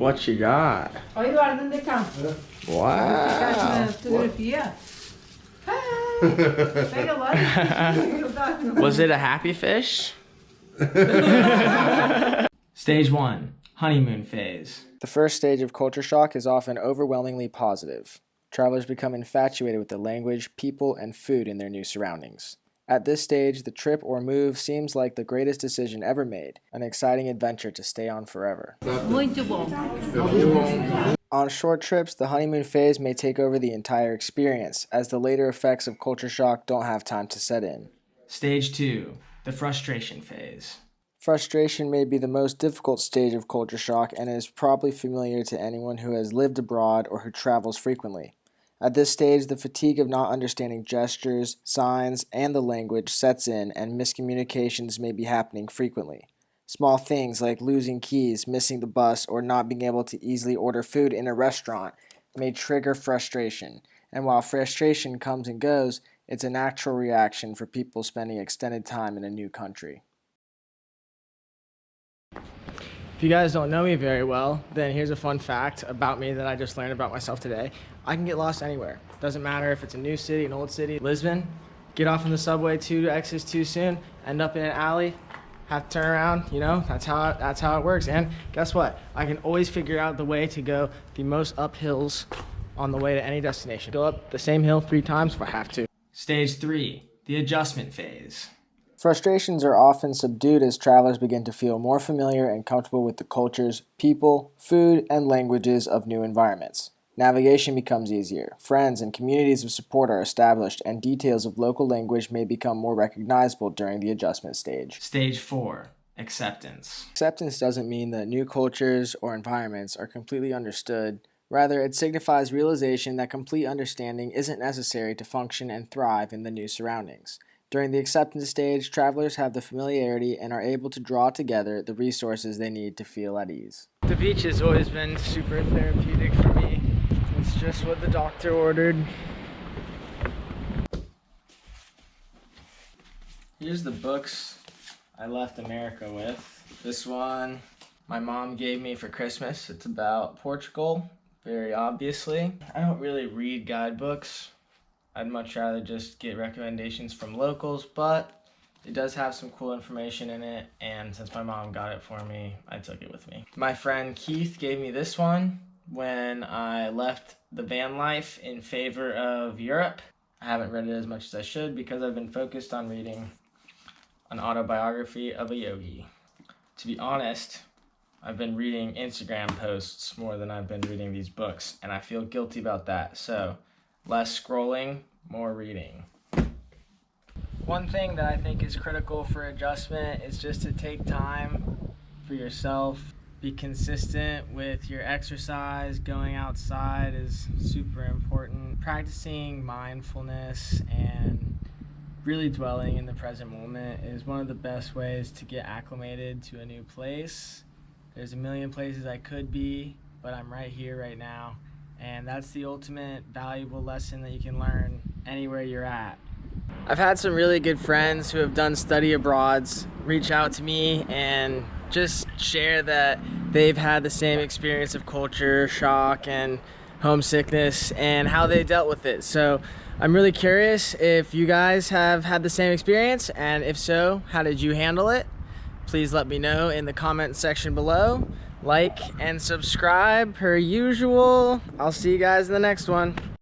What you got? Olha Eduardo, onde é que tá? Wow. Fotografia. Pega lá. Was it a happy fish? Stage 1, honeymoon phase. The first stage of culture shock is often overwhelmingly positive. Travelers become infatuated with the language, people, and food in their new surroundings. At this stage, the trip or move seems like the greatest decision ever made, an exciting adventure to stay on forever. Muito bom. On short trips, the honeymoon phase may take over the entire experience, as the later effects of culture shock don't have time to set in. Stage 2, the frustration phase. Frustration may be the most difficult stage of culture shock and is probably familiar to anyone who has lived abroad or who travels frequently. At this stage, the fatigue of not understanding gestures, signs, and the language sets in, and miscommunications may be happening frequently. Small things like losing keys, missing the bus, or not being able to easily order food in a restaurant may trigger frustration. And while frustration comes and goes, it's a natural reaction for people spending extended time in a new country. If you guys don't know me very well, then here's a fun fact about me that I just learned about myself today. I can get lost anywhere. Doesn't matter if it's a new city, an old city. Lisbon, get off on the subway 2 exits too soon, end up in an alley, have to turn around, you know, that's how it works. And guess what? I can always figure out the way to go the most up hills on the way to any destination. Go up the same hill 3 times if I have to. Stage 3, the adjustment phase. Frustrations are often subdued as travelers begin to feel more familiar and comfortable with the cultures, people, food, and languages of new environments. Navigation becomes easier, friends and communities of support are established, and details of local language may become more recognizable during the adjustment stage. Stage 4, acceptance. Acceptance doesn't mean that new cultures or environments are completely understood. Rather, it signifies realization that complete understanding isn't necessary to function and thrive in the new surroundings. During the acceptance stage, travelers have the familiarity and are able to draw together the resources they need to feel at ease. The beach has always been super therapeutic for me. It's just what the doctor ordered. Here's the books I left America with. This one my mom gave me for Christmas. It's about Portugal, very obviously. I don't really read guidebooks. I'd much rather just get recommendations from locals, but it does have some cool information in it, and since my mom got it for me, I took it with me. My friend Keith gave me this one when I left the van life in favor of Europe. I haven't read it as much as I should because I've been focused on reading an autobiography of a yogi. To be honest, I've been reading Instagram posts more than I've been reading these books, and I feel guilty about that, so less scrolling, more reading. One thing that I think is critical for adjustment is just to take time for yourself. Be consistent with your exercise. Going outside is super important. Practicing mindfulness and really dwelling in the present moment is one of the best ways to get acclimated to a new place. There's a million places I could be, but I'm right here right now. And that's the ultimate valuable lesson that you can learn anywhere you're at. I've had some really good friends who have done study abroads reach out to me and just share that they've had the same experience of culture shock and homesickness and how they dealt with it. So I'm really curious if you guys have had the same experience, and if so, how did you handle it? Please let me know in the comment section below. Like and subscribe per usual. I'll see you guys in the next one.